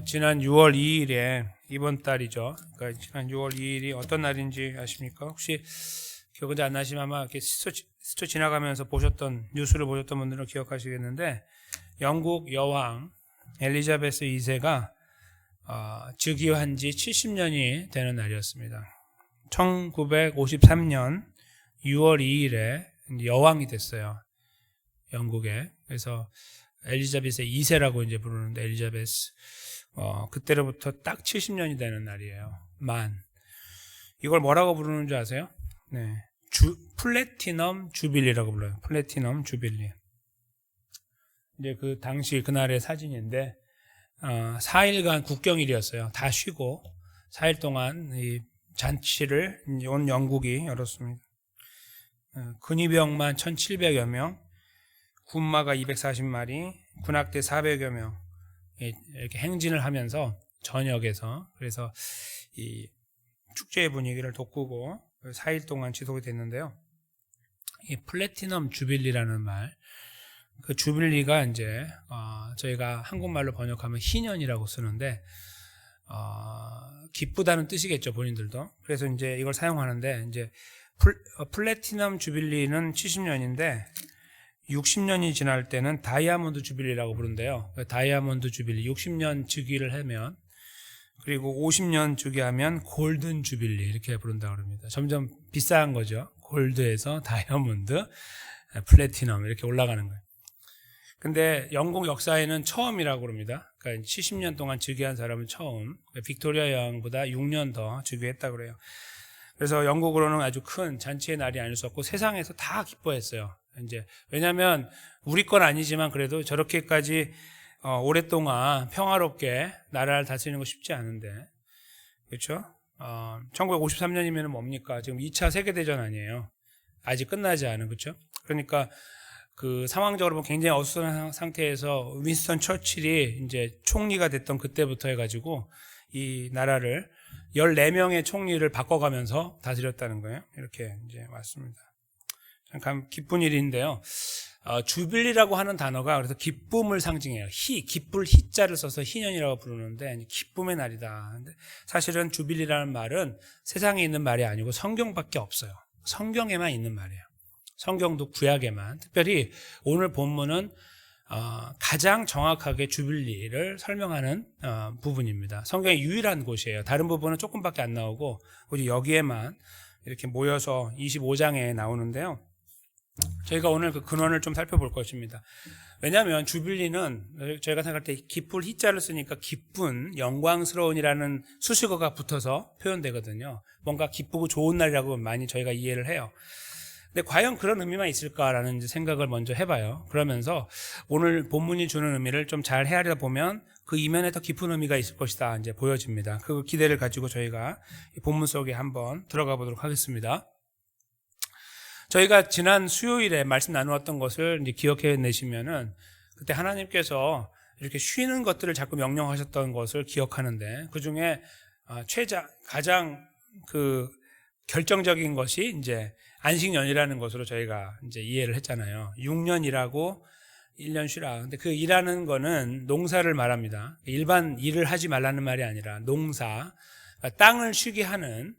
지난 6월 2일에 이번 달이죠. 그러니까 지난 6월 2일이 어떤 날인지 아십니까? 혹시 기억이 안 나시면 아마 이렇게 스쳐 지나가면서 보셨던 뉴스를 보셨던 분들은 기억하시겠는데 영국 여왕 엘리자베스 2세가 즉위한 지 70년이 되는 날이었습니다. 1953년 6월 2일에 여왕이 됐어요. 영국에. 그래서 엘리자베스 2세라고 이제 부르는데 엘리자베스 그때로부터 딱 70년이 되는 날이에요. 이걸 뭐라고 부르는 줄 아세요? 네. 플래티넘 주빌리라고 불러요. 플래티넘 주빌리. 이제 그 당시 그날의 사진인데 4일간 국경일이었어요. 다 쉬고 4일 동안 이 잔치를 온 영국이 열었습니다. 근위병만 1,700여 명, 군마가 240마리, 군악대 400여 명 이렇게 행진을 하면서 저녁에서 그래서 이 축제의 분위기를 돋구고 4일 동안 지속이 됐는데요. 이 플래티넘 주빌리라는 말, 그 주빌리가 이제 저희가 한국말로 번역하면 희년이라고 쓰는데 기쁘다는 뜻이겠죠, 본인들도. 그래서 이제 이걸 사용하는데 이제 플래티넘 주빌리는 70년인데 60년이 지날 때는 다이아몬드 주빌리라고 부른대요. 다이아몬드 주빌리 60년 즉위를 하면 그리고 50년 즉위하면 골든 주빌리 이렇게 부른다고 합니다. 점점 비싼 거죠. 골드에서 다이아몬드, 플래티넘 이렇게 올라가는 거예요. 근데 영국 역사에는 처음이라고 그럽니다. 그러니까 70년 동안 즉위한 사람은 처음. 빅토리아 여왕보다 6년 더 즉위했다고 그래요. 그래서 영국으로는 아주 큰 잔치의 날이 아닐 수 없고 세상에서 다 기뻐했어요. 이제 왜냐하면 우리 건 아니지만 그래도 저렇게까지 오랫동안 평화롭게 나라를 다스리는 거 쉽지 않은데, 그렇죠? 1953년이면 뭡니까? 지금 2차 세계대전 아니에요. 아직 끝나지 않은, 그렇죠? 그러니까 그 상황적으로 보면 굉장히 어수선한 상태에서 윈스턴 처칠이 이제 총리가 됐던 그때부터 해가지고 이 나라를 14명의 총리를 바꿔가면서 다스렸다는 거예요. 이렇게 이제 왔습니다. 참 기쁜 일인데요. 주빌리라고 하는 단어가 그래서 기쁨을 상징해요. 기쁠 희자를 써서 희년이라고 부르는데 기쁨의 날이다. 근데 사실은 주빌리라는 말은 세상에 있는 말이 아니고 성경밖에 없어요. 성경에만 있는 말이에요. 성경도 구약에만. 특별히 오늘 본문은 가장 정확하게 주빌리를 설명하는 부분입니다. 성경의 유일한 곳이에요. 다른 부분은 조금밖에 안 나오고 오직 여기에만 이렇게 모여서 25장에 나오는데요. 저희가 오늘 그 근원을 좀 살펴볼 것입니다. 왜냐하면 주빌리는 저희가 생각할 때 기쁠 희자를 쓰니까 기쁜, 영광스러운이라는 수식어가 붙어서 표현되거든요. 뭔가 기쁘고 좋은 날이라고 많이 저희가 이해를 해요. 근데 과연 그런 의미만 있을까라는 생각을 먼저 해봐요. 그러면서 오늘 본문이 주는 의미를 좀 잘 헤아려 보면 그 이면에 더 깊은 의미가 있을 것이다 이제 보여집니다. 그 기대를 가지고 저희가 이 본문 속에 한번 들어가 보도록 하겠습니다. 저희가 지난 수요일에 말씀 나누었던 것을 이제 기억해 내시면은 그때 하나님께서 이렇게 쉬는 것들을 자꾸 명령하셨던 것을 기억하는데 그 중에 가장 그 결정적인 것이 이제 안식년이라는 것으로 저희가 이제 이해를 했잖아요. 6년 일하고 1년 쉬라. 근데 그 일하는 거는 농사를 말합니다. 일반 일을 하지 말라는 말이 아니라 농사, 그러니까 땅을 쉬게 하는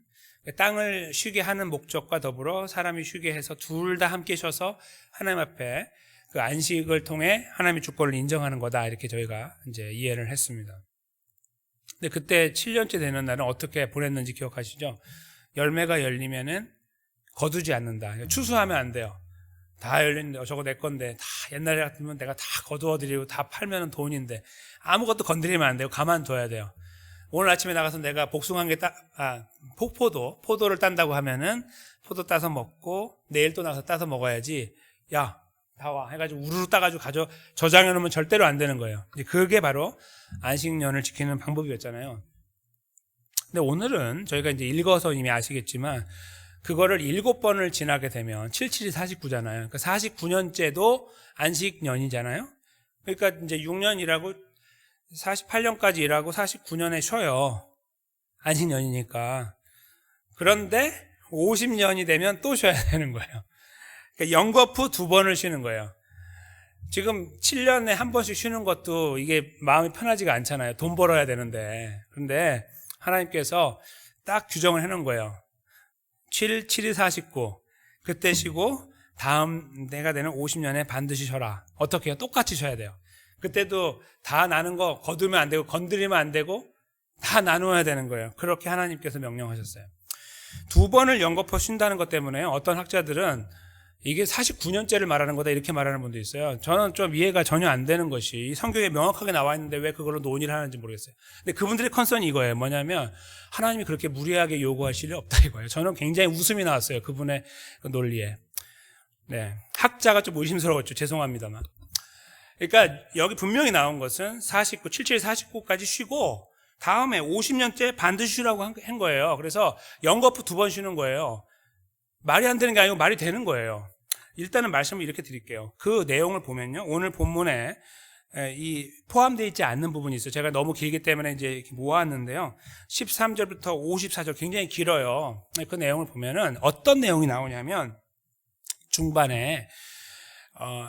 목적과 더불어 사람이 쉬게 해서 둘 다 함께 쉬어서 하나님 앞에 그 안식을 통해 하나님의 주권을 인정하는 거다. 이렇게 저희가 이제 이해를 했습니다. 근데 그때 7년째 되는 날은 어떻게 보냈는지 기억하시죠? 열매가 열리면은 거두지 않는다. 추수하면 안 돼요. 다 열렸는데 저거 내 건데 다 옛날에 같으면 내가 다 거두어드리고 다 팔면 돈인데 아무것도 건드리면 안 되고 가만둬야 돼요. 오늘 아침에 나가서 내가 복숭아 한 개 포도를 딴다고 하면은 포도 따서 먹고 내일 또 나가서 따서 먹어야지. 야, 다 와 해가지고 우르르 따가지고 저장해 놓으면 절대로 안 되는 거예요. 그게 바로 안식년을 지키는 방법이었잖아요. 근데 오늘은 저희가 이제 읽어서 이미 아시겠지만 그거를 7번을 지나게 되면 77이 49잖아요. 그러니까 49년째도 안식년이잖아요. 그러니까 이제 6년 일하고 48년까지 일하고 49년에 쉬어요. 안식년이니까. 그런데 50년이 되면 또 쉬어야 되는 거예요. 그러니까 연거푸 2번을 쉬는 거예요. 지금 7년에 한 번씩 쉬는 것도 이게 마음이 편하지가 않잖아요. 돈 벌어야 되는데. 그런데 하나님께서 딱 규정을 해놓은 거예요. 7, 7이 49. 그때 쉬고 다음 내가 되는 50년에 반드시 쉬어라. 어떻게 해요? 똑같이 쉬어야 돼요. 그때도 다 나는 거 거두면 안 되고 건드리면 안 되고 다 나누어야 되는 거예요. 그렇게 하나님께서 명령하셨어요. 2번을 연거푸 쉰다는 것 때문에 어떤 학자들은 이게 49년째를 말하는 거다 이렇게 말하는 분도 있어요. 저는 좀 이해가 전혀 안 되는 것이 성경에 명확하게 나와 있는데 왜 그걸로 논의를 하는지 모르겠어요. 근데 그분들의 컨선이 이거예요. 뭐냐면 하나님이 그렇게 무리하게 요구하실 리 없다 이거예요. 저는 굉장히 웃음이 나왔어요. 그분의 그 논리에. 네, 학자가 좀 의심스러웠죠. 죄송합니다만. 그러니까 여기 분명히 나온 것은 49, 77, 49까지 쉬고 다음에 50년째 반드시 쉬라고 한 거예요. 그래서 연거푸 2번 쉬는 거예요. 말이 안 되는 게 아니고 말이 되는 거예요. 일단은 말씀을 이렇게 드릴게요. 그 내용을 보면요. 오늘 본문에 이 포함되어 있지 않는 부분이 있어요. 제가 너무 길기 때문에 이제 이렇게 모았는데요. 13절부터 54절 굉장히 길어요. 그 내용을 보면은 어떤 내용이 나오냐면 중반에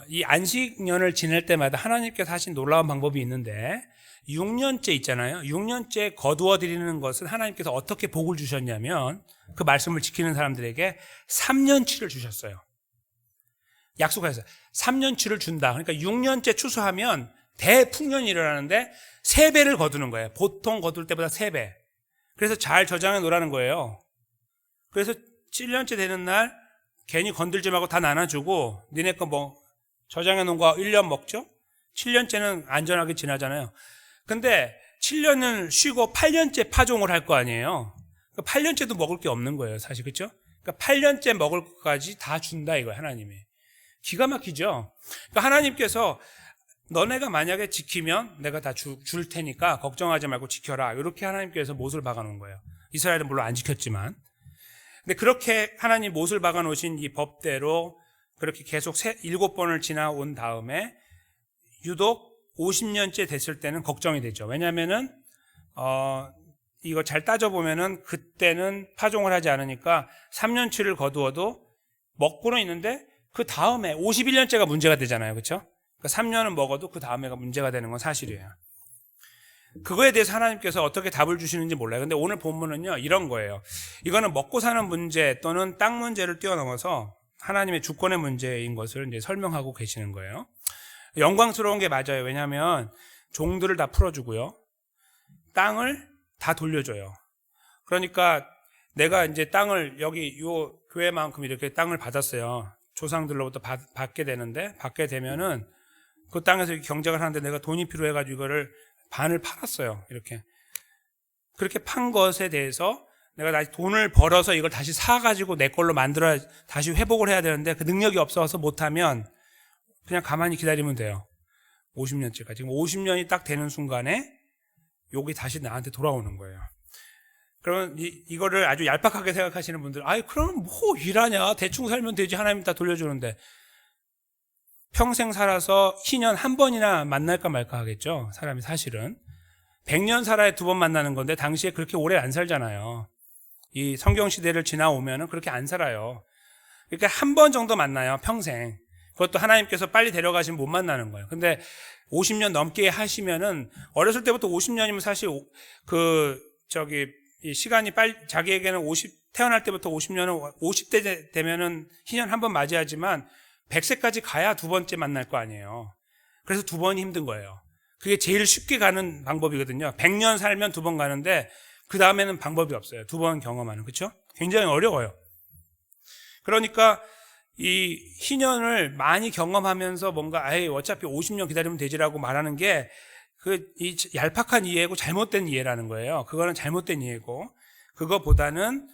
이 안식년을 지낼 때마다 하나님께서 하신 놀라운 방법이 있는데 6년째 있잖아요. 6년째 거두어 드리는 것은 하나님께서 어떻게 복을 주셨냐면 그 말씀을 지키는 사람들에게 3년치를 주셨어요. 약속하셨어요. 3년치를 준다. 그러니까 6년째 추수하면 대풍년이 일어나는데 3배를 거두는 거예요. 보통 거둘 때보다 3배. 그래서 잘 저장해 놓으라는 거예요. 그래서 7년째 되는 날 괜히 건들지 말고 다 나눠주고 니네 거 뭐 저장해 놓은 거 1년 먹죠? 7년째는 안전하게 지나잖아요. 근데 7년은 쉬고 8년째 파종을 할 거 아니에요. 8년째도 먹을 게 없는 거예요, 사실. 그렇죠? 그러니까 8년째 먹을 것까지 다 준다 이거예요, 하나님이. 기가 막히죠? 그러니까 하나님께서 너네가 만약에 지키면 내가 다 줄 테니까 걱정하지 말고 지켜라. 이렇게 하나님께서 못을 박아 놓은 거예요. 이스라엘은 물론 안 지켰지만. 근데 그렇게 하나님 못을 박아 놓으신 이 법대로 그렇게 계속 7번을 지나온 다음에 유독 50년째 됐을 때는 걱정이 되죠. 왜냐면은 이거 잘 따져보면은 그때는 파종을 하지 않으니까 3년치를 거두어도 먹고는 있는데 그 다음에 51년째가 문제가 되잖아요. 그렇죠? 그러니까 3년은 먹어도 그 다음에가 문제가 되는 건 사실이에요. 그거에 대해서 하나님께서 어떻게 답을 주시는지 몰라요. 근데 오늘 본문은요, 이런 거예요. 이거는 먹고 사는 문제 또는 땅 문제를 뛰어넘어서 하나님의 주권의 문제인 것을 이제 설명하고 계시는 거예요. 영광스러운 게 맞아요. 왜냐하면 종들을 다 풀어주고요. 땅을 다 돌려줘요. 그러니까 내가 이제 땅을 여기 요 교회만큼 이렇게 땅을 받았어요. 조상들로부터 받게 되는데, 받게 되면은 그 땅에서 경작을 하는데 내가 돈이 필요해가지고 이거를 반을 팔았어요. 이렇게. 그렇게 판 것에 대해서 내가 다시 돈을 벌어서 이걸 다시 사가지고 내 걸로 만들어야 다시 회복을 해야 되는데 그 능력이 없어서 못하면 그냥 가만히 기다리면 돼요. 50년째까지. 지금 50년이 딱 되는 순간에 여기 다시 나한테 돌아오는 거예요. 그러면 이거를 아주 얄팍하게 생각하시는 분들, 아이, 그러면 뭐 일하냐? 대충 살면 되지. 하나님 다 돌려주는데. 평생 살아서 희년 한 번이나 만날까 말까 하겠죠. 사람이 사실은. 100년 살아야 2번 만나는 건데 당시에 그렇게 오래 안 살잖아요. 이 성경시대를 지나오면은 그렇게 안 살아요. 그러니까 한 번 정도 만나요. 평생. 그것도 하나님께서 빨리 데려가시면 못 만나는 거예요. 근데 50년 넘게 하시면은 어렸을 때부터 50년이면 사실 이 시간이 빨리 자기에게는 태어날 때부터 50년은 50대 되면은 희년 한 번 맞이하지만 100세까지 가야 2번째 만날 거 아니에요. 그래서 2번이 힘든 거예요. 그게 제일 쉽게 가는 방법이거든요. 100년 살면 2번 가는데 그 다음에는 방법이 없어요. 2번 경험하는. 그렇죠? 굉장히 어려워요. 그러니까 이 희년을 많이 경험하면서 뭔가 어차피 50년 기다리면 되지라고 말하는 게 이 얄팍한 이해고 잘못된 이해라는 거예요. 그거는 잘못된 이해고 그거보다는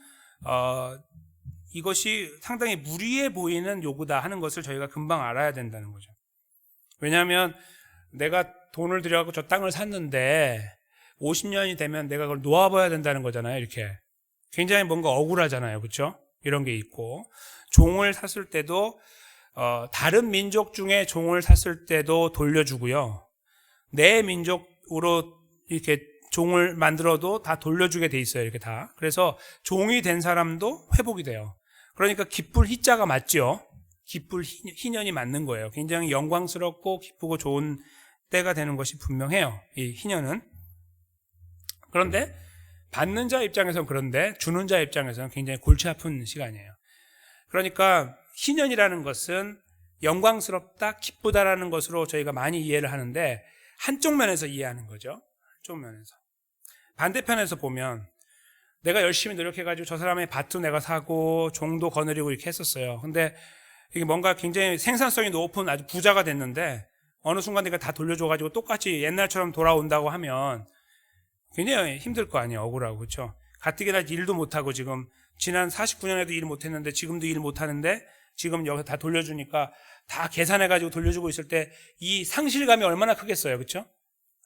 이것이 상당히 무리해 보이는 요구다 하는 것을 저희가 금방 알아야 된다는 거죠. 왜냐하면 내가 돈을 들여갖고 저 땅을 샀는데 50년이 되면 내가 그걸 놓아봐야 된다는 거잖아요. 이렇게 굉장히 뭔가 억울하잖아요. 그렇죠? 이런 게 있고 종을 샀을 때도 다른 민족 중에 종을 샀을 때도 돌려주고요. 내 민족으로 이렇게 종을 만들어도 다 돌려주게 돼 있어요. 이렇게 다. 그래서 종이 된 사람도 회복이 돼요. 그러니까 기쁠 희자가 맞죠. 기쁠 희년이 맞는 거예요. 굉장히 영광스럽고 기쁘고 좋은 때가 되는 것이 분명해요. 이 희년은. 그런데 받는 자 입장에서는 그런데 주는 자 입장에서는 굉장히 골치 아픈 시간이에요. 그러니까 희년이라는 것은 영광스럽다, 기쁘다라는 것으로 저희가 많이 이해를 하는데 한쪽 면에서 이해하는 거죠. 한쪽 면에서. 반대편에서 보면 내가 열심히 노력해가지고 저 사람의 밭도 내가 사고 종도 거느리고 이렇게 했었어요. 근데 이게 뭔가 굉장히 생산성이 높은 아주 부자가 됐는데 어느 순간 내가 다 돌려줘가지고 똑같이 옛날처럼 돌아온다고 하면 굉장히 힘들 거 아니에요. 억울하고. 그렇죠? 가뜩이나 일도 못하고 지금 지난 49년에도 일 못했는데 지금도 일 못하는데 지금 여기 다 돌려주니까 다 계산해가지고 돌려주고 있을 때 이 상실감이 얼마나 크겠어요. 그렇죠?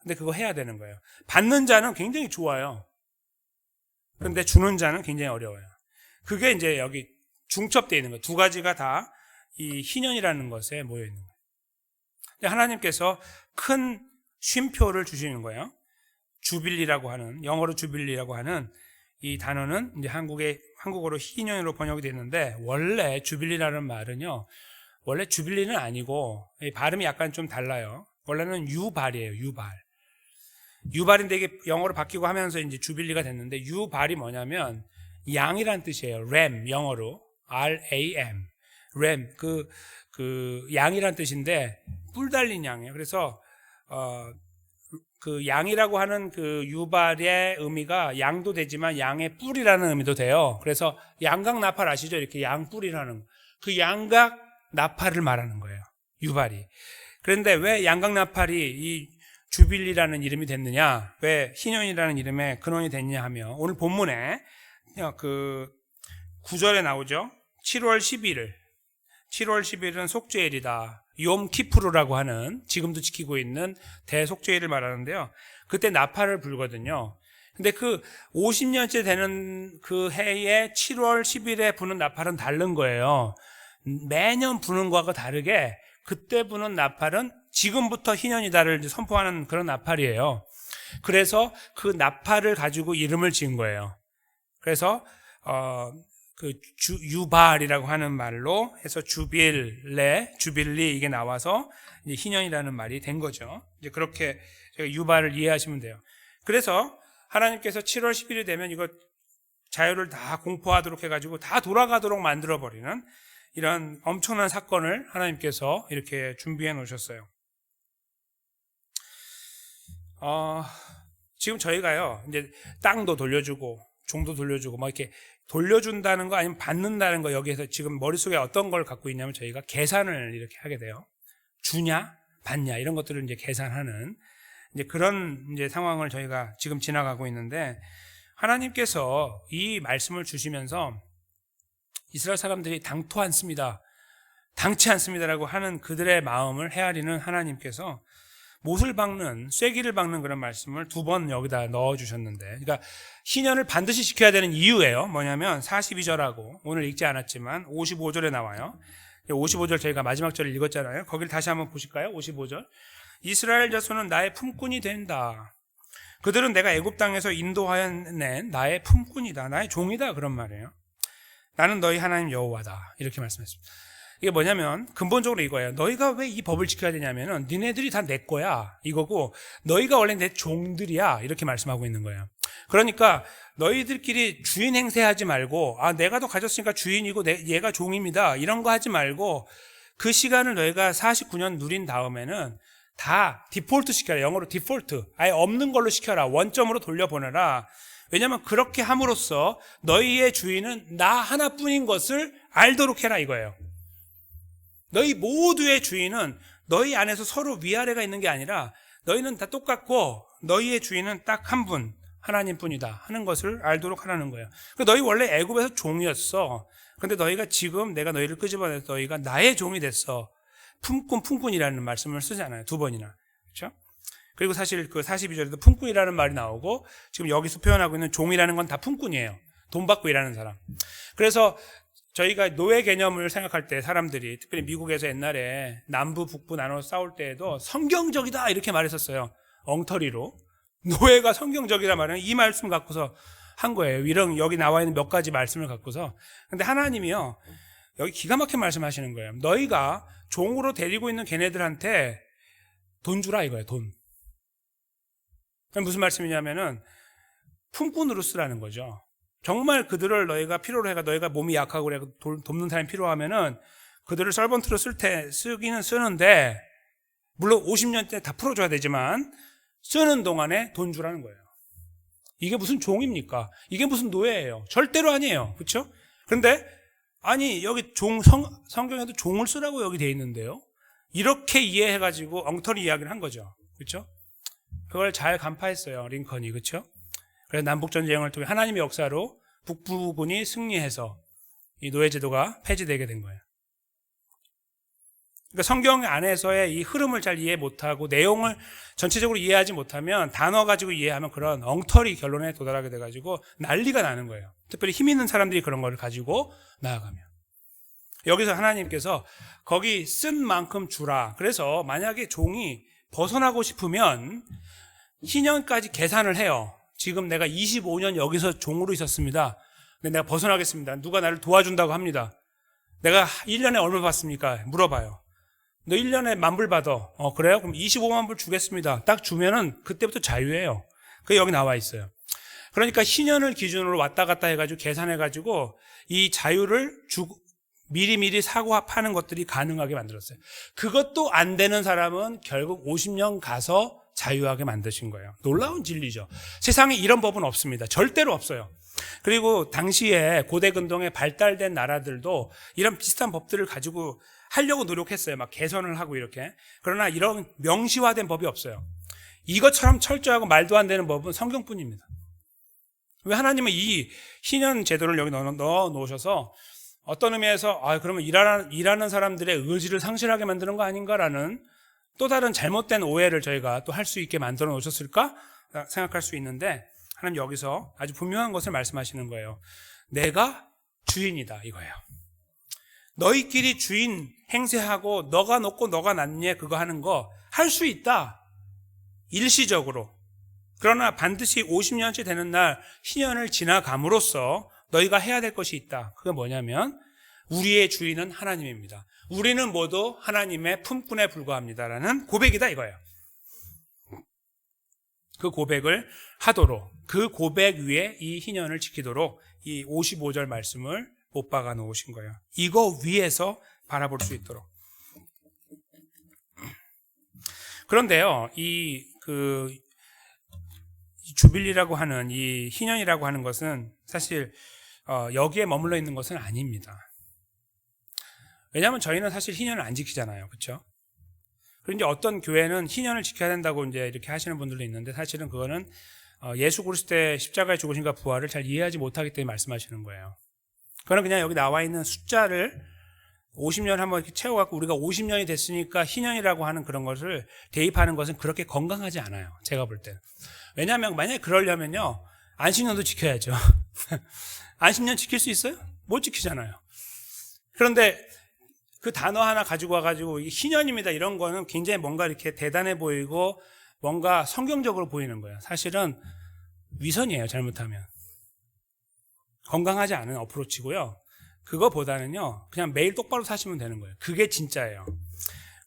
근데 그거 해야 되는 거예요. 받는 자는 굉장히 좋아요. 그런데 주는 자는 굉장히 어려워요. 그게 이제 여기 중첩되어 있는 거예요. 두 가지가 다 이 희년이라는 것에 모여 있는 거예요. 하나님께서 큰 쉼표를 주시는 거예요. 주빌리라고 하는, 영어로 주빌리라고 하는 이 단어는 이제 한국어로 희년으로 번역이 됐는데 원래 주빌리라는 말은요. 원래 주빌리는 아니고 발음이 약간 좀 달라요. 원래는 유발이에요. 유발인데 이게 영어로 바뀌고 하면서 이제 주빌리가 됐는데 유발이 뭐냐면 양이란 뜻이에요. 램 영어로 RAM 램 그 양이란 뜻인데 뿔 달린 양이에요. 그래서 그 양이라고 하는 그 유발의 의미가 양도 되지만 양의 뿔이라는 의미도 돼요. 그래서 양각 나팔 아시죠? 이렇게 양뿔이라는 그 양각 나팔을 말하는 거예요. 유발이. 그런데 왜 양각 나팔이 이 주빌리라는 이름이 됐느냐? 왜 희년이라는 이름의 근원이 됐냐 하면 오늘 본문에 그 9절에 나오죠. 7월 10일은 속죄일이다. 욤키푸르라고 하는 지금도 지키고 있는 대속죄일을 말하는데요. 그때 나팔을 불거든요. 근데 그 50년째 되는 그 해에 7월 10일에 부는 나팔은 다른 거예요. 매년 부는 거하고 다르게 그때 부는 나팔은 지금부터 희년이다를 선포하는 그런 나팔이에요. 그래서 그 나팔을 가지고 이름을 지은 거예요. 그래서 그 유발이라고 하는 말로 해서 주빌리 이게 나와서 이제 희년이라는 말이 된 거죠. 이제 그렇게 유발을 이해하시면 돼요. 그래서 하나님께서 7월 10일이 되면 이거 자유를 다 공포하도록 해가지고 다 돌아가도록 만들어버리는 이런 엄청난 사건을 하나님께서 이렇게 준비해 놓으셨어요. 지금 저희가요, 이제 땅도 돌려주고, 종도 돌려주고, 뭐 이렇게 돌려준다는 거 아니면 받는다는 거 여기에서 지금 머릿속에 어떤 걸 갖고 있냐면 저희가 계산을 이렇게 하게 돼요. 주냐, 받냐, 이런 것들을 이제 계산하는 이제 그런 이제 상황을 저희가 지금 지나가고 있는데 하나님께서 이 말씀을 주시면서 이스라엘 사람들이 당치 않습니다라고 하는 그들의 마음을 헤아리는 하나님께서 못을 박는, 쐐기를 박는 그런 말씀을 2번 여기다 넣어주셨는데, 그러니까 희년을 반드시 지켜야 되는 이유예요. 뭐냐면 42절하고 오늘 읽지 않았지만 55절에 나와요. 55절 저희가 마지막 절을 읽었잖아요. 거기를 다시 한번 보실까요? 55절. 이스라엘 자손은 나의 품꾼이 된다. 그들은 내가 애굽 땅에서 인도하여 낸 나의 품꾼이다. 나의 종이다. 그런 말이에요. 나는 너희 하나님 여호와다. 이렇게 말씀했습니다. 이게 뭐냐면 근본적으로 이거예요. 너희가 왜 이 법을 지켜야 되냐면은 니네들이 다 내 거야 이거고 너희가 원래 내 종들이야 이렇게 말씀하고 있는 거예요. 그러니까 너희들끼리 주인 행세하지 말고 내가 더 가졌으니까 주인이고 얘가 종입니다 이런 거 하지 말고 그 시간을 너희가 49년 누린 다음에는 다 디폴트 시켜라. 영어로 디폴트 아예 없는 걸로 시켜라. 원점으로 돌려보내라. 왜냐하면 그렇게 함으로써 너희의 주인은 나 하나뿐인 것을 알도록 해라 이거예요. 너희 모두의 주인은 너희 안에서 서로 위아래가 있는 게 아니라 너희는 다 똑같고 너희의 주인은 딱 한 분, 하나님뿐이다 하는 것을 알도록 하라는 거예요. 너희 원래 애굽에서 종이었어. 그런데 너희가 지금 내가 너희를 끄집어내서 너희가 나의 종이 됐어. 품꾼이라는 말씀을 쓰잖아요. 2번이나. 그렇죠? 그리고 사실 그 42절에도 품꾼이라는 말이 나오고 지금 여기서 표현하고 있는 종이라는 건 다 품꾼이에요. 돈 받고 일하는 사람. 그래서 저희가 노예 개념을 생각할 때 사람들이 특별히 미국에서 옛날에 남부 북부 나눠서 싸울 때에도 성경적이다 이렇게 말했었어요. 엉터리로. 노예가 성경적이다 말은 이 말씀 갖고서 한 거예요. 이런 여기 나와 있는 몇 가지 말씀을 갖고서. 근데 하나님이요. 여기 기가 막힌 말씀하시는 거예요. 너희가 종으로 데리고 있는 걔네들한테 돈 주라 이거예요. 돈. 무슨 말씀이냐면은 품꾼 노릇쓰라는 거죠. 정말 그들을 너희가 필요로 해가 너희가 몸이 약하고 그래 돕는 사람이 필요하면은 그들을 서번트로 쓰기는 쓰는데 물론 50년째 다 풀어줘야 되지만 쓰는 동안에 돈 주라는 거예요. 이게 무슨 종입니까? 이게 무슨 노예예요? 절대로 아니에요. 그렇죠? 그런데 아니 여기 성경에도 종을 쓰라고 여기 돼 있는데요. 이렇게 이해해가지고 엉터리 이야기를 한 거죠. 그렇죠? 그걸 잘 간파했어요. 링컨이. 그렇죠? 그래서 남북전쟁을 통해 하나님의 역사로 북부군이 승리해서 이 노예제도가 폐지되게 된 거예요. 그러니까 성경 안에서의 이 흐름을 잘 이해 못하고 내용을 전체적으로 이해하지 못하면 단어 가지고 이해하면 그런 엉터리 결론에 도달하게 돼가지고 난리가 나는 거예요. 특별히 힘 있는 사람들이 그런 걸 가지고 나아가면. 여기서 하나님께서 거기 쓴 만큼 주라. 그래서 만약에 종이 벗어나고 싶으면 희년까지 계산을 해요. 지금 내가 25년 여기서 종으로 있었습니다. 근데 내가 벗어나겠습니다. 누가 나를 도와준다고 합니다. 내가 1년에 얼마 받습니까? 물어봐요. 너 1년에 10,000불 받아. 그래요? 그럼 25만 불 주겠습니다. 딱 주면은 그때부터 자유예요. 그게 여기 나와 있어요. 그러니까 희년을 기준으로 왔다 갔다 해가지고 계산해가지고 이 자유를 미리미리 사고 파는 것들이 가능하게 만들었어요. 그것도 안 되는 사람은 결국 50년 가서 자유하게 만드신 거예요. 놀라운 진리죠. 세상에 이런 법은 없습니다. 절대로 없어요. 그리고 당시에 고대 근동에 발달된 나라들도 이런 비슷한 법들을 가지고 하려고 노력했어요. 막 개선을 하고 이렇게. 그러나 이런 명시화된 법이 없어요. 이것처럼 철저하고 말도 안 되는 법은 성경뿐입니다. 왜 하나님은 이 희년 제도를 여기 넣어 놓으셔서 어떤 의미에서 그러면 일하는 사람들의 의지를 상실하게 만드는 거 아닌가라는 또 다른 잘못된 오해를 저희가 또 할 수 있게 만들어 놓으셨을까 생각할 수 있는데 하나님 여기서 아주 분명한 것을 말씀하시는 거예요. 내가 주인이다 이거예요. 너희끼리 주인 행세하고 너가 높고 너가 낮냐 그거 하는 거 할 수 있다. 일시적으로. 그러나 반드시 50년째 되는 날 희년을 지나감으로써 너희가 해야 될 것이 있다. 그게 뭐냐면 우리의 주인은 하나님입니다. 우리는 모두 하나님의 품꾼에 불과합니다라는 고백이다 이거예요. 그 고백을 하도록 그 고백 위에 이 희년을 지키도록 이 55절 말씀을 못 박아 놓으신 거예요. 이거 위에서 바라볼 수 있도록. 그런데요, 이 주빌리라고 하는 이 희년이라고 하는 것은 사실 여기에 머물러 있는 것은 아닙니다. 왜냐하면 저희는 사실 희년을 안 지키잖아요, 그렇죠? 그리고 이제 어떤 교회는 희년을 지켜야 된다고 이제 이렇게 하시는 분들도 있는데 사실은 그거는 예수 그리스도의 십자가의 죽으심과 부활을 잘 이해하지 못하기 때문에 말씀하시는 거예요. 그거는 그냥 여기 나와 있는 숫자를 50년 한번 이렇게 채워갖고 우리가 50년이 됐으니까 희년이라고 하는 그런 것을 대입하는 것은 그렇게 건강하지 않아요. 제가 볼 때는. 왜냐하면 만약에 그러려면요. 안식년도 지켜야죠. 안식년 지킬 수 있어요? 못 지키잖아요. 그런데 그 단어 하나 가지고 와가지고 이게 희년입니다. 이런 거는 굉장히 뭔가 이렇게 대단해 보이고 뭔가 성경적으로 보이는 거예요. 사실은 위선이에요. 잘못하면. 건강하지 않은 어프로치고요. 그거보다는요. 그냥 매일 똑바로 사시면 되는 거예요. 그게 진짜예요.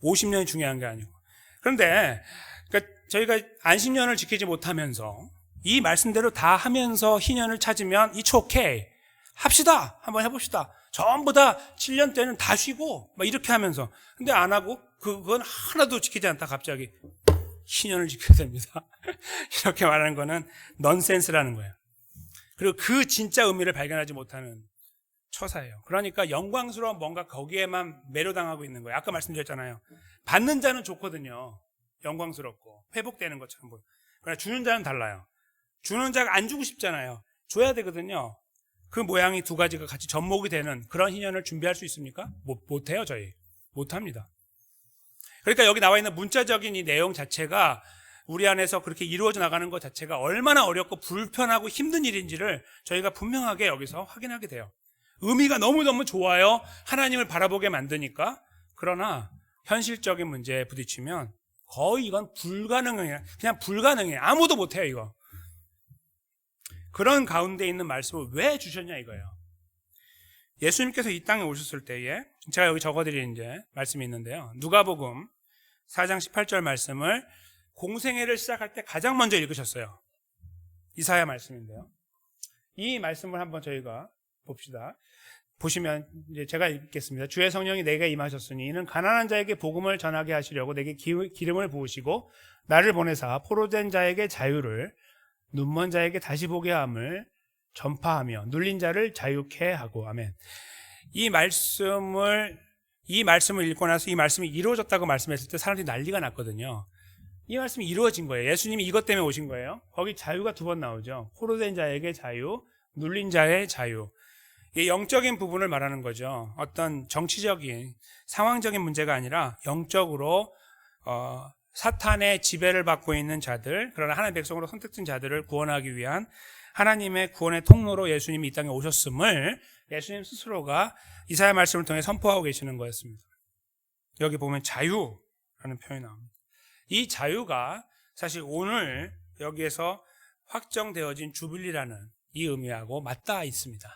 50년이 중요한 게 아니고. 그런데 그러니까 저희가 안식년을 지키지 못하면서 이 말씀대로 다 하면서 희년을 찾으면 it's okay. 합시다. 한번 해봅시다. 전부 다 7년 때는 다 쉬고 막 이렇게 하면서 근데 안 하고 그건 하나도 지키지 않다 갑자기 희년을 지켜야 됩니다. 이렇게 말하는 거는 넌센스라는 거예요. 그리고 그 진짜 의미를 발견하지 못하는 처사예요. 그러니까 영광스러운 뭔가 거기에만 매료당하고 있는 거예요. 아까 말씀드렸잖아요. 받는 자는 좋거든요. 영광스럽고 회복되는 것처럼 보여요. 그러나 주는 자는 달라요. 주는 자가 안 주고 싶잖아요. 줘야 되거든요. 그 모양이 두 가지가 같이 접목이 되는 그런 희년을 준비할 수 있습니까? 못해요, 저희. 못합니다. 그러니까 여기 나와 있는 문자적인 이 내용 자체가 우리 안에서 그렇게 이루어져 나가는 것 자체가 얼마나 어렵고 불편하고 힘든 일인지를 저희가 분명하게 여기서 확인하게 돼요. 의미가 너무너무 좋아요. 하나님을 바라보게 만드니까. 그러나 현실적인 문제에 부딪히면 거의 이건 불가능해요. 그냥 불가능해요. 아무도 못해요, 이거. 그런 가운데 있는 말씀을 왜 주셨냐 이거예요. 예수님께서 이 땅에 오셨을 때에 제가 여기 적어드린 이제 말씀이 있는데요. 누가복음 4장 18절 말씀을 공생애를 시작할 때 가장 먼저 읽으셨어요. 이사야 말씀인데요. 이 말씀을 한번 저희가 봅시다. 보시면 이제 제가 읽겠습니다. 주의 성령이 내게 임하셨으니 이는 가난한 자에게 복음을 전하게 하시려고 내게 기름을 부으시고 나를 보내사 포로된 자에게 자유를 눈먼 자에게 다시 보게 함을 전파하며 눌린 자를 자유케 하고. 아멘. 이 말씀을 읽고 나서 이 말씀이 이루어졌다고 말씀했을 때 사람들이 난리가 났거든요. 이 말씀이 이루어진 거예요. 예수님이 이것 때문에 오신 거예요. 거기 자유가 2번 나오죠. 포로된 자에게 자유, 눌린 자의 자유. 이 영적인 부분을 말하는 거죠. 어떤 정치적인 상황적인 문제가 아니라 영적으로 사탄의 지배를 받고 있는 자들, 그러나 하나님의 백성으로 선택된 자들을 구원하기 위한 하나님의 구원의 통로로 예수님이 이 땅에 오셨음을 예수님 스스로가 이사야 말씀을 통해 선포하고 계시는 거였습니다. 여기 보면 자유라는 표현이 나옵니다. 이 자유가 사실 오늘 여기에서 확정되어진 주빌리라는 이 의미하고 맞닿아 있습니다.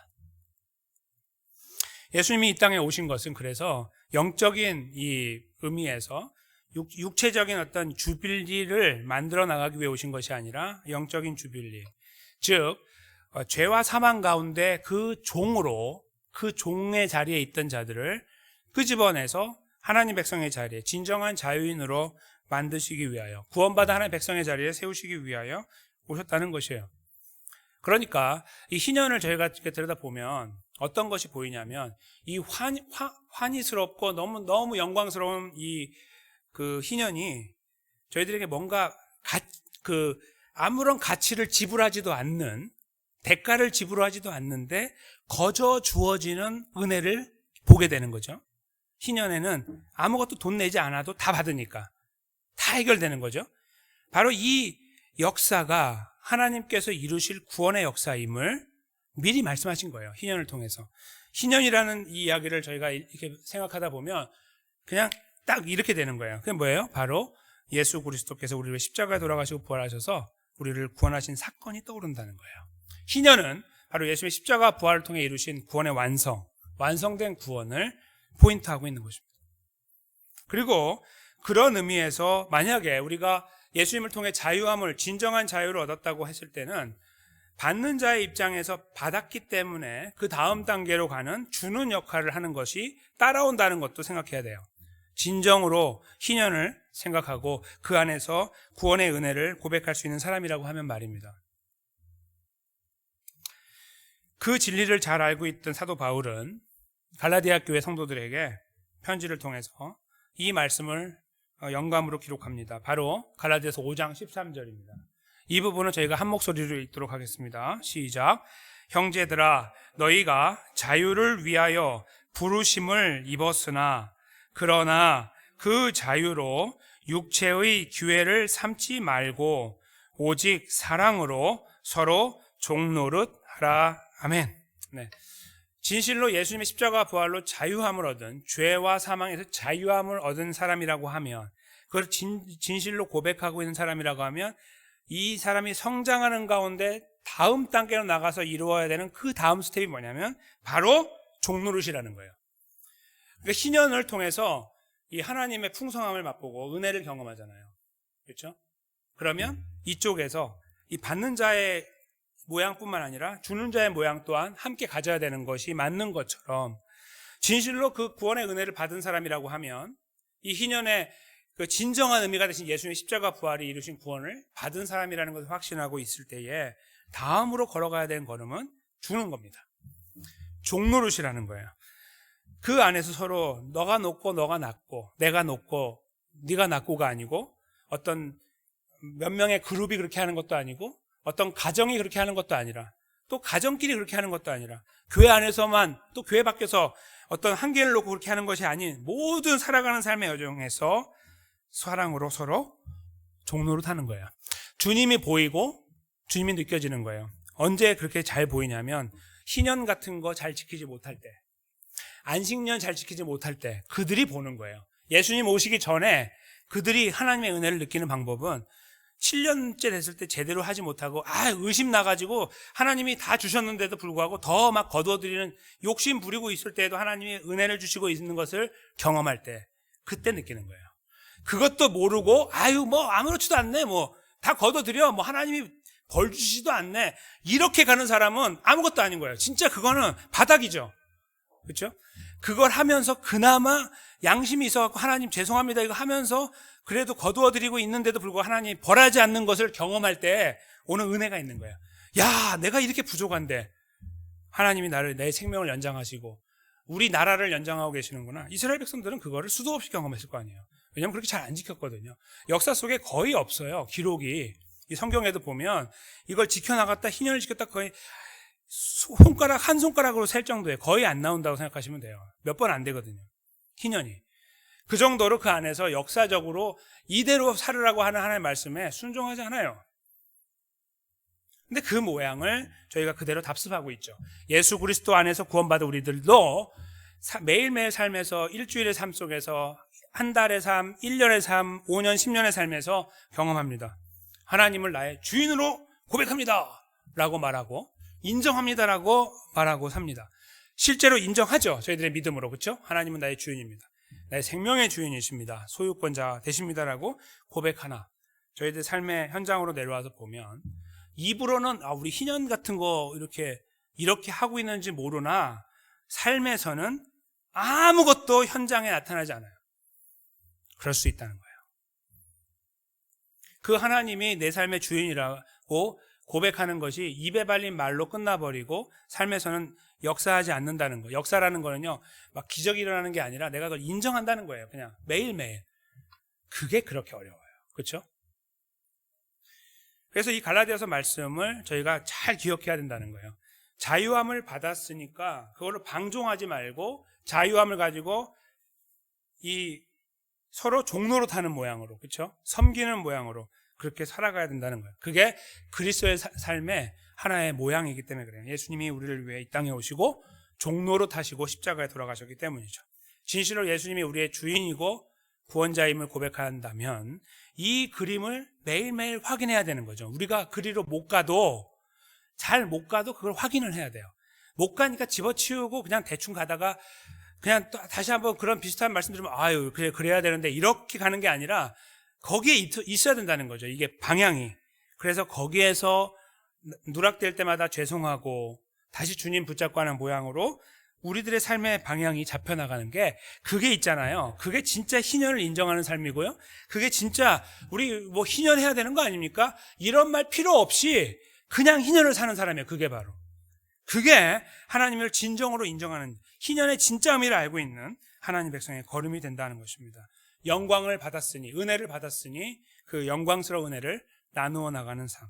예수님이 이 땅에 오신 것은 그래서 영적인 이 의미에서 육체적인 어떤 주빌리를 만들어 나가기 위해 오신 것이 아니라 영적인 주빌리, 즉 죄와 사망 가운데 그 종의 자리에 있던 자들을 끄집어내서 하나님 백성의 자리에 진정한 자유인으로 만드시기 위하여, 구원받아 하나님 백성의 자리에 세우시기 위하여 오셨다는 것이에요. 그러니까 이 희년을 저희가 이렇게 들여다보면 어떤 것이 보이냐면 이 환희스럽고 너무 영광스러운 그 희년이 저희들에게 뭔가 아무런 가치를 지불하지도 않는, 대가를 지불하지도 않는데 거저 주어지는 은혜를 보게 되는 거죠. 희년에는 아무것도 돈 내지 않아도 다 받으니까 다 해결되는 거죠. 바로 이 역사가 하나님께서 이루실 구원의 역사임을 미리 말씀하신 거예요. 희년을 통해서. 희년이라는 이 이야기를 저희가 이렇게 생각하다 보면 그냥 딱 이렇게 되는 거예요. 그게 뭐예요? 바로 예수 그리스도께서 우리를 십자가에 돌아가시고 부활하셔서 우리를 구원하신 사건이 떠오른다는 거예요. 희년은 바로 예수의 십자가 부활을 통해 이루신 구원의 완성된 구원을 포인트하고 있는 것입니다. 그리고 그런 의미에서 만약에 우리가 예수님을 통해 진정한 자유를 얻었다고 했을 때는 받는 자의 입장에서 받았기 때문에 그 다음 단계로 가는 주는 역할을 하는 것이 따라온다는 것도 생각해야 돼요. 진정으로 희년을 생각하고 그 안에서 구원의 은혜를 고백할 수 있는 사람이라고 하면 말입니다. 그 진리를 잘 알고 있던 사도 바울은 갈라디아 교회 성도들에게 편지를 통해서 이 말씀을 영감으로 기록합니다. 바로 갈라디아서 5장 13절입니다. 이 부분은 저희가 한 목소리로 읽도록 하겠습니다. 시작. 형제들아, 너희가 자유를 위하여 부르심을 입었으나 그러나 그 자유로 육체의 기회를 삼지 말고 오직 사랑으로 서로 종노릇하라. 아멘. 네. 진실로 예수님의 십자가 부활로 자유함을 얻은, 죄와 사망에서 자유함을 얻은 사람이라고 하면, 그걸 진실로 고백하고 있는 사람이라고 하면 이 사람이 성장하는 가운데 다음 단계로 나가서 이루어야 되는 그 다음 스텝이 뭐냐면 바로 종노릇이라는 거예요. 그러니까 희년을 통해서 이 하나님의 풍성함을 맛보고 은혜를 경험하잖아요. 그렇죠? 그러면 이쪽에서 이 받는 자의 모양뿐만 아니라 주는 자의 모양 또한 함께 가져야 되는 것이 맞는 것처럼, 진실로 그 구원의 은혜를 받은 사람이라고 하면 이 희년의 그 진정한 의미가 되신 예수님의 십자가 부활이 이루신 구원을 받은 사람이라는 것을 확신하고 있을 때에 다음으로 걸어가야 되는 걸음은 주는 겁니다. 종노릇이라는 거예요. 그 안에서 서로 너가 높고 너가 낮고, 내가 높고 네가 낮고가 아니고, 어떤 몇 명의 그룹이 그렇게 하는 것도 아니고, 어떤 가정이 그렇게 하는 것도 아니라, 또 가정끼리 그렇게 하는 것도 아니라, 교회 안에서만, 또 교회 밖에서 어떤 한계를 놓고 그렇게 하는 것이 아닌 모든 살아가는 삶의 여정에서 사랑으로 서로 종노릇하는 거예요. 주님이 보이고 주님이 느껴지는 거예요. 언제 그렇게 잘 보이냐면 희년 같은 거 잘 지키지 못할 때, 안식년 잘 지키지 못할 때 그들이 보는 거예요. 예수님 오시기 전에 그들이 하나님의 은혜를 느끼는 방법은 7년째 됐을 때 제대로 하지 못하고 의심 나가지고 하나님이 다 주셨는데도 불구하고 더 막 거두어드리는 욕심 부리고 있을 때에도 하나님이 은혜를 주시고 있는 것을 경험할 때 그때 느끼는 거예요. 그것도 모르고 뭐 아무렇지도 않네, 뭐 다 거둬들여, 뭐 하나님이 벌 주시지도 않네, 이렇게 가는 사람은 아무것도 아닌 거예요. 진짜 그거는 바닥이죠. 그렇죠? 그걸 하면서 그나마 양심이 있어갖고 하나님 죄송합니다 이거 하면서 그래도 거두어드리고 있는데도 불구하고 하나님 벌하지 않는 것을 경험할 때 오는 은혜가 있는 거예요. 야, 내가 이렇게 부족한데 하나님이 내 생명을 연장하시고 우리 나라를 연장하고 계시는구나. 이스라엘 백성들은 그거를 수도 없이 경험했을 거 아니에요. 왜냐하면 그렇게 잘 안 지켰거든요. 역사 속에 거의 없어요, 기록이. 이 성경에도 보면 이걸 지켜나갔다, 희년을 지켰다, 거의 한 손가락으로 셀 정도에 거의 안 나온다고 생각하시면 돼요. 몇 번 안 되거든요, 희년이. 그 정도로 그 안에서 역사적으로 이대로 살으라고 하는 하나님의 말씀에 순종하지 않아요. 근데 그 모양을 저희가 그대로 답습하고 있죠. 예수 그리스도 안에서 구원받은 우리들도 매일매일 삶에서, 일주일의 삶 속에서, 한 달의 삶, 1년의 삶, 5년, 10년의 삶에서 경험합니다. 하나님을 나의 주인으로 고백합니다 라고 말하고, 인정합니다라고 말하고 삽니다. 실제로 인정하죠, 저희들의 믿음으로. 그렇죠? 하나님은 나의 주인입니다, 나의 생명의 주인이십니다, 소유권자 되십니다라고 고백하나 저희들 삶의 현장으로 내려와서 보면 입으로는 우리 희년 같은 거 이렇게 하고 있는지 모르나 삶에서는 아무것도 현장에 나타나지 않아요. 그럴 수 있다는 거예요. 그 하나님이 내 삶의 주인이라고 고백하는 것이 입에 발린 말로 끝나버리고 삶에서는 역사하지 않는다는 거. 역사라는 거는요, 막 기적이 일어나는 게 아니라 내가 그걸 인정한다는 거예요. 그냥 매일매일. 그게 그렇게 어려워요. 그렇죠? 그래서 이 갈라디아서 말씀을 저희가 잘 기억해야 된다는 거예요. 자유함을 받았으니까 그걸로 방종하지 말고 자유함을 가지고 이 서로 종로로 타는 모양으로, 그렇죠? 섬기는 모양으로 그렇게 살아가야 된다는 거예요. 그게 그리스도의 삶의 하나의 모양이기 때문에 그래요. 예수님이 우리를 위해 이 땅에 오시고 종로로 타시고 십자가에 돌아가셨기 때문이죠. 진실로 예수님이 우리의 주인이고 구원자임을 고백한다면 이 그림을 매일매일 확인해야 되는 거죠. 우리가 그리로 잘 못 가도 그걸 확인을 해야 돼요. 못 가니까 집어치우고 그냥 대충 가다가 그냥 또 다시 한번 그런 비슷한 말씀 들으면 그래야 되는데 이렇게 가는 게 아니라 거기에 있어야 된다는 거죠. 이게 방향이. 그래서 거기에서 누락될 때마다 죄송하고 다시 주님 붙잡고 하는 모양으로 우리들의 삶의 방향이 잡혀나가는 게 그게 있잖아요. 그게 진짜 희년을 인정하는 삶이고요. 그게 진짜 우리 뭐 희년해야 되는 거 아닙니까? 이런 말 필요 없이 그냥 희년을 사는 사람이에요. 그게 하나님을 진정으로 인정하는 희년의 진짜 의미를 알고 있는 하나님 백성의 걸음이 된다는 것입니다. 영광을 받았으니, 은혜를 받았으니 그 영광스러운 은혜를 나누어 나가는 삶.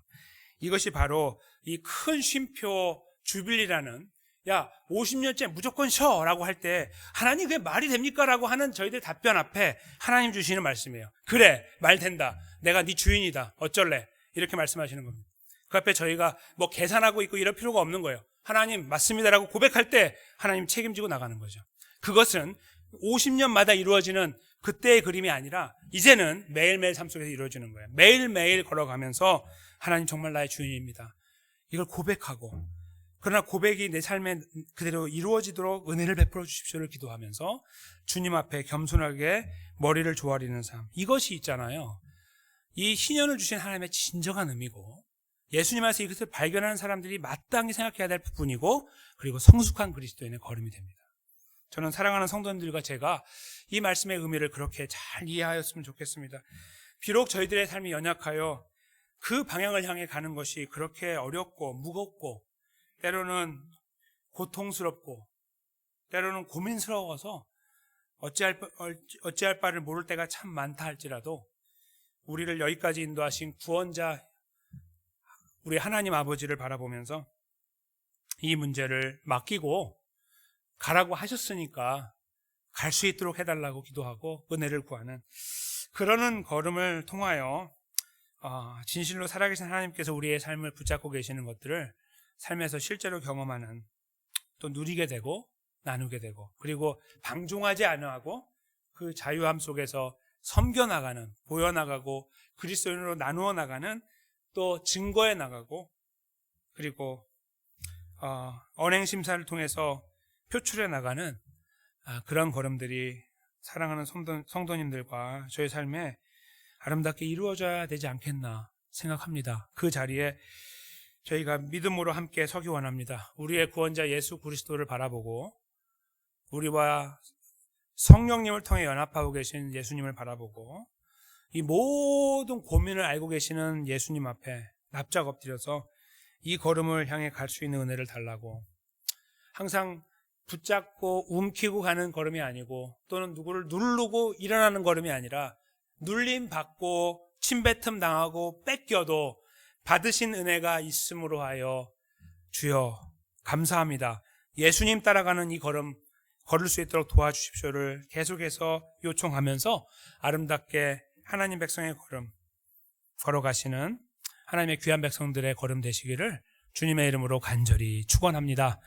이것이 바로 이 큰 쉼표 주빌리라는, 야 50년째 무조건 쉬어 라고 할 때 하나님 그게 말이 됩니까? 라고 하는 저희들 답변 앞에 하나님 주시는 말씀이에요. 그래, 말 된다, 내가 네 주인이다, 어쩔래, 이렇게 말씀하시는 겁니다. 그 앞에 저희가 뭐 계산하고 있고 이럴 필요가 없는 거예요. 하나님 맞습니다라고 고백할 때 하나님 책임지고 나가는 거죠. 그것은 50년마다 이루어지는 그때의 그림이 아니라 이제는 매일매일 삶 속에서 이루어지는 거예요. 매일매일 걸어가면서 하나님 정말 나의 주인입니다, 이걸 고백하고, 그러나 고백이 내 삶에 그대로 이루어지도록 은혜를 베풀어 주십시오를 기도하면서 주님 앞에 겸손하게 머리를 조아리는 삶, 이것이 있잖아요. 이 희년을 주신 하나님의 진정한 의미고, 예수님 안에서 이것을 발견하는 사람들이 마땅히 생각해야 될 부분이고, 그리고 성숙한 그리스도인의 걸음이 됩니다. 저는 사랑하는 성도님들과 제가 이 말씀의 의미를 그렇게 잘 이해하였으면 좋겠습니다. 비록 저희들의 삶이 연약하여 그 방향을 향해 가는 것이 그렇게 어렵고 무겁고 때로는 고통스럽고 때로는 고민스러워서 어찌할 바를 모를 때가 참 많다 할지라도 우리를 여기까지 인도하신 구원자 우리 하나님 아버지를 바라보면서 이 문제를 맡기고 가라고 하셨으니까 갈 수 있도록 해달라고 기도하고 은혜를 구하는 그러는 걸음을 통하여 진실로 살아계신 하나님께서 우리의 삶을 붙잡고 계시는 것들을 삶에서 실제로 경험하는, 또 누리게 되고 나누게 되고, 그리고 방종하지 않아 하고 그 자유함 속에서 섬겨 나가는, 보여 나가고 그리스도인으로 나누어 나가는, 또 증거해 나가고, 그리고 언행 심사를 통해서 표출해 나가는 그런 걸음들이 사랑하는 성도님들과 저의 삶에 아름답게 이루어져야 되지 않겠나 생각합니다. 그 자리에 저희가 믿음으로 함께 서기 원합니다. 우리의 구원자 예수 그리스도를 바라보고 우리와 성령님을 통해 연합하고 계신 예수님을 바라보고 이 모든 고민을 알고 계시는 예수님 앞에 납작 엎드려서 이 걸음을 향해 갈 수 있는 은혜를 달라고, 항상 붙잡고 움키고 가는 걸음이 아니고 또는 누구를 누르고 일어나는 걸음이 아니라 눌림 받고 침뱉음 당하고 뺏겨도 받으신 은혜가 있음으로 하여 주여 감사합니다. 예수님 따라가는 이 걸음 걸을 수 있도록 도와주십시오를 계속해서 요청하면서 아름답게 하나님 백성의 걸음 걸어가시는 하나님의 귀한 백성들의 걸음 되시기를 주님의 이름으로 간절히 축원합니다.